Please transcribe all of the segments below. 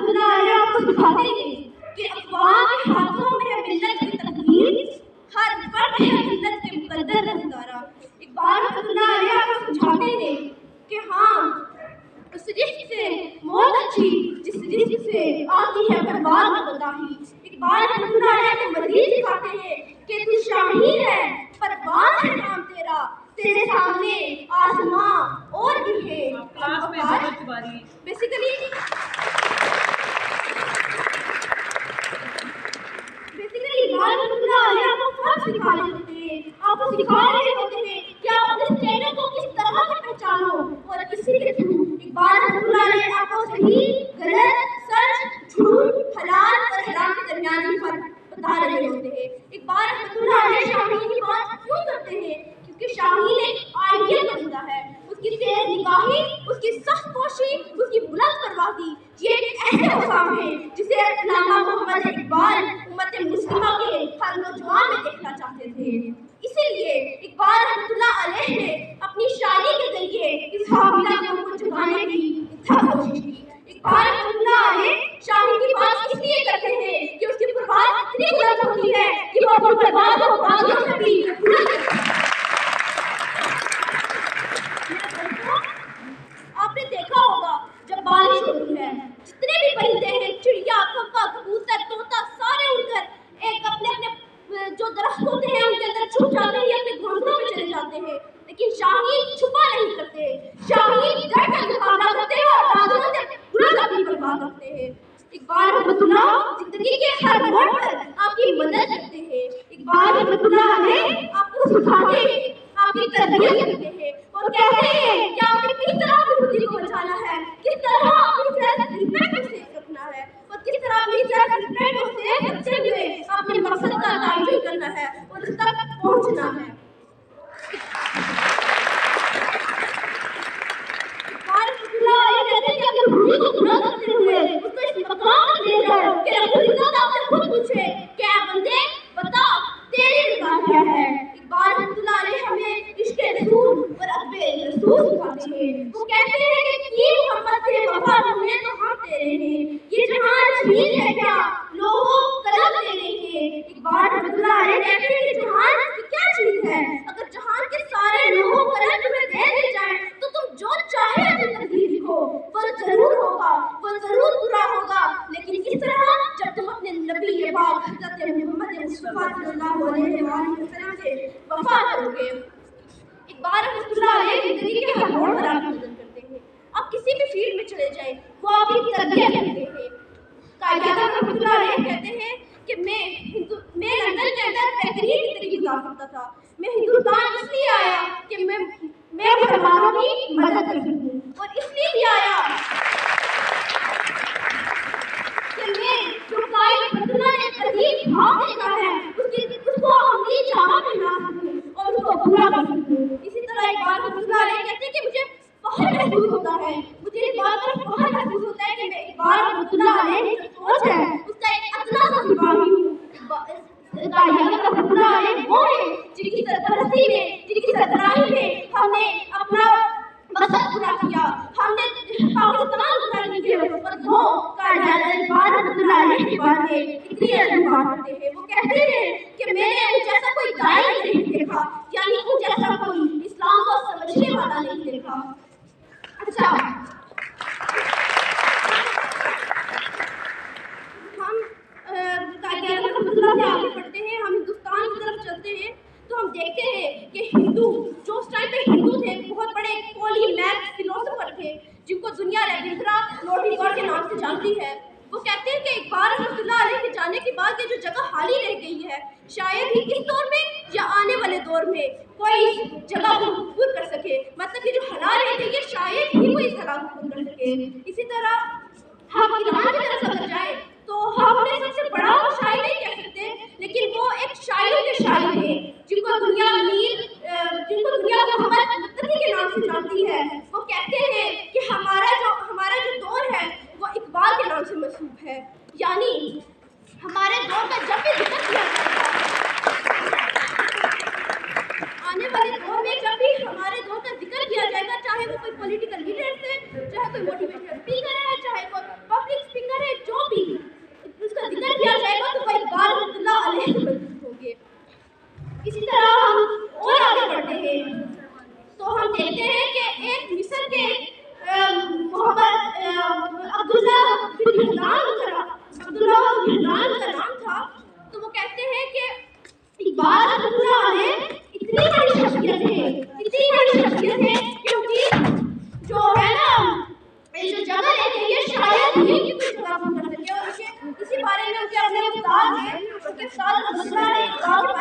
رحمۃ اللہ علیہ آپ کو سکھاتے ہیں کہ اقوام کے ہاتھوں میں ہے ملت کی تقدیر، ہر فرد ہے ملت کے مقدر نظارہ۔ اقبال رحمۃ اللہ علیہ آپ کو سمجھاتے ہیں کہ ہاں اس رزق سے موت اچھی جس رزق سے آتی ہے پرواز و کوتاہی۔ اقبال رحمۃ اللہ علیہ کو مزید سکھاتے ہیں کہ تو شاہین ہے پرواز ہے نام تیرا، تیرے سامنے آسماں اور بھی ہے۔ بیسیکلی اقبال رحمۃ اللہ علیہ آپ کو فرق سکھا رہے ہوتے ہیں، آپ کو سکھا رہے ہوتے ہیں کہ آپ اپنے اسٹینڈرڈ کو کس طرح سے پہچانو اور کسی کے تھرو۔ اقبال رحمۃ اللہ علیہ آپ کو صحیح غلط، سچ جھوٹ، حلال اور حرام کے درمیانی فرق بتا رہے ہوتے ہیں۔ اقبال رحمۃ اللہ علیہ شاہین کی بات کیوں کرتے ہیں؟ کیونکہ شاہین ایک آئیڈیل بندہ ہے، اس کی تیز نگاہی، اس کی سخت کوشی، اس کی بلند پروازی، یہ ایک ایسے اوصاف ہے جسے علامہ محمد اقبال امت مسلمہ کے ہر نوجوان میں دیکھنا چاہتے تھے۔ اسی لیے اقبال رحمۃ اللہ علیہ نے اپنی شاعری کے ذریعے اس حافظہ قوم کو جگانے کی کوشش کی۔ اقبال رحمۃ اللہ علیہ شاعری کی بات اس لیے کرتے ہیں کہ اس کی پرواز اتنی بلند ہوتی ہے کہ وہ اپنی پرواز کو بادلوں سے بھی بلند کرتا ہے۔ آپ نے دیکھا ہوگا جب بارش ہوتی ہے جتنے بھی پرندے ہیں، چڑیا، کبا، کبوتر، طوطا، سارے اڑ کر ایک اپنے اپنے جو درخت ہوتے ہیں ان کے اندر چھپ جاتے ہیں یا اپنے گھونسلوں میں چلے جاتے ہیں، لیکن شاہین چھپا نہیں کرتے، شاہین ڈٹ کر مقابلہ کرتے ہیں اور بادلوں سے بلند اپنی پرواز کرتے ہیں۔ اقبال رحمۃ اللہ زندگی کے ہر موڑ پر آپ کی مدد کرتے ہیں۔ اقبال رحمۃ اللہ علیہ آپ کو سکھاتے ہیں، آپ کی تربیت کرتے ہیں اور کہتے ہیں کہ آپ نے کس طرح اپنی خودی کو بچانا ہے، کس طرح اپنی سیلف ریسپیکٹ کو سیو رکھنا ہے اور کس طرح اپنی سیلف ریسپیکٹ کو سیو رکھتے ہوئے اپنے مقصد کا تعین کرنا ہے اور اس تک پہنچنا ہے۔ اقبال رحمۃ اللہ علیہ کہتے ہیں کہ اپنی خودی کو بلند کرتے ہوئے اس کو اس مقام تک لے جاؤ کہ رب العزت آپ سے خود پوچھے کہ اے بندے بتا تیری رضا کیا ہے۔ اقبال رحمۃ اللہ علیہ ہمیں عشق رسول اور ادب رسول سکھاتے ہیں۔ وہ کہتے ہیں کہ کی محمد سے وفا تم نے تو ہم تیرے ہیں، یہ جہان جمیل ہے کیا لوگوں قلم تیرے ہیں۔ اقبال رحمۃ اللہ علیہ کہتے ہیں کہ جہان کی کیا چیز ہے، اگر جہان کے سارے لوگوں قلم تمہیں دے دیے جائیں تو تم جو چاہے اپنی تقدیر لکھو، وہ ضرور ہوگا، وہ ضرور پورا ہوگا، لیکن اس طرح جب تم اپنے نبی پاک حضرت محمد مصطفیٰ صلی اللہ علیہ وسلم سے وفا کرو گے۔ اقبال رحمۃ اللہ علیہ زندگی کے ہر موڑ پر آپ کی مدد کرتے ہیں، آپ کسی بھی فیلڈ میں چلے جائیں وہ آپ کی تربیت کرتے ہیں۔ قائد اعظم رحمۃ اللہ علیہ کہتے ہیں کہ میں لندن کے اندر بہترین زندگی گزار سکتا تھا، میں ہندوستان اس لیے آیا کہ میں مسلمانوں کی مدد کر سکوں، اور اس لیے بھی آیا کہ میں جو قائد بدلہ نے قدیم بھاگ دیکھا ہے اس کو عملی جامہ پہنا سکوں اور اس کو پورا کر سکوں۔ اسی طرح اقبال رحمۃ اللہ علیہ کہتے ہیں کہ مجھے فخر محسوس ہوتا ہے، مجھے اس بات پر فخر محسوس ہوتا ہے کہ میں اقبال رحمۃ اللہ علیہ کی جو سوچ ہے اس کا ایک ادنا سا سپاہی ہوں۔ قائد اعظم رحمۃ اللہ علیہ وہ ہیں جن کی سرپرستی میں، جن کی سربراہی میں ہم نے اپنا مقصد پورا کیا، ہم نے پاکستان کو ترقی کی، اور وہ قائد اعظم اقبال رحمۃ اللہ علیہ کے بارے میں اتنی عظیم بات کرتے ہیں۔ وہ کہتے ہیں کہ میں نے ان جیسا کوئی داعی نہیں دیکھا، یعنی ان جیسا کوئی اسلام کو سمجھنے والا نہیں دیکھا۔ اچھا ہم قائد اعظم رحمۃ اللہ سے آگے بڑھتے ہیں، ہم ہندوستان کی طرف چلتے ہیں تو ہم دیکھتے ہیں کہ ہندو جو اس ٹائم پہ ہندو تھے بہت بڑے پولی میتھ فلاسفر تھے جن کو دنیا رابندرا نوٹیگوڈ کے نام سے جانتی ہے۔ وہ کہتے ہیں کہ اقبال رحمۃ اللہ علیہ کے جانے کے بعد یہ جو جگہ خالی رہ گئی ہے شاید ہی اس دور میں یا آنے والے دور میں کوئی اس جگہ کو پور کر سکے، مطلب یہ جو حلال ہے یہ شاید ہی کوئی اس حلال کو پور کر سکے۔ اسی طرح ہم ایران کی طرف اگر جائیں تو ہم انہیں سب سے بڑا شاعر نہیں کہہ سکتے، لیکن وہ ایک شاعروں کے شاعر ہیں جن کو دنیا محمد متقی کے نام سے جانتی ہے۔ وہ کہتے ہیں کہ ہمارا جو دور ہے وہ اقبال کے نام سے منسوب ہے، یعنی ہمارے دور کا جب بھی ذکر کیا جائے گا، آنے والے دور میں جب بھی ہمارے دور کا ذکر کیا جائے گا، چاہے وہ کوئی پولیٹیکل لیڈر ہے، چاہے کوئی موٹیویشنل اسپیکر ہے، چاہے کوئی پبلک اسپیکر ہے،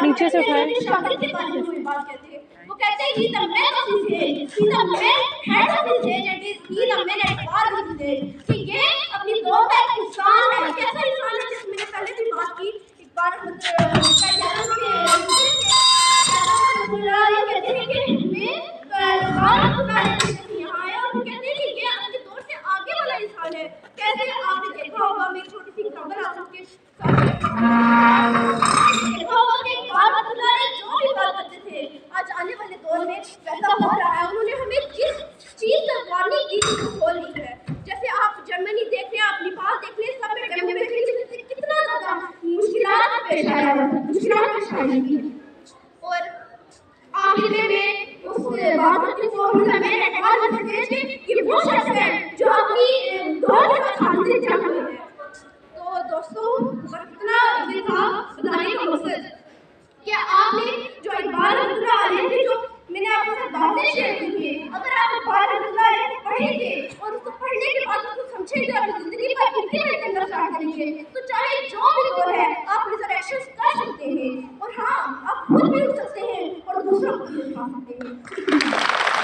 نیچے سے اٹھائیں. شاگرد کے بارے میں بات کہتے ہیں. وہ کہتے ہیں he is the man of his age, he is the man head of his age and he is the man at par with his age. کہ یہ اپنی دور کا ایک انسان ہے. کیسا انسان ہے جس میں نے پہلے بھی بات کی. اقبال رحمۃ اللہ علیہ کہتے ہیں کہ میں اقبال رحمۃ اللہ علیہ یہاں آیا اور وہ کہتے ہیں کہ یہ اپنے دور سے آگے والا انسان ہے. کیسے آپ نے دیکھا ہوگا, میں ایک چھوٹی سی خبر آپ کے ساتھ دیکھا ہوگا کہ اقبال رحمۃ اللہ علیہ جو بھی بات کرتے تھے آج آنے والے دور میں ویسا ہو رہا ہے. انہوں نے ہمیں جس چیز سے وارننگ دی وہ کھول لی ہے. جیسے آپ جرمنی دیکھ لیں, آپ نیپال دیکھ لیں, سب میں ڈیموکریسی کتنا زیادہ مشکلات پیش آیا ہے, مشکلات پیش آئی ہے. اور آخر میں اس بات کی وہ ہمیں اعتبار کرتے ہیں کہ وہ شخص ہے جو اپنی دور کے ساتھ حاضر جنگ میں ہے. تو دوستوں, اتنا یہ تھا بتانے کا مقصد کہ آپ نے جو اقبال رحمۃ اللہ علیہ کی جو میں نے آپ کے ساتھ باتیں شیئر کی ہیں, اگر آپ اقبال رحمۃ اللہ علیہ کو پڑھیں گے اور اس کو پڑھنے کے بعد اس کو سمجھیں گے, اپنی زندگی پر امپلیمنٹ کرنا اسٹارٹ کریں گے, تو چاہے جو بھی دور ہے آپ ریزریکشن کر سکتے ہیں. اور ہاں, آپ خود بھی اٹھ سکتے ہیں اور دوسروں کو بھی اٹھا سکتے ہیں.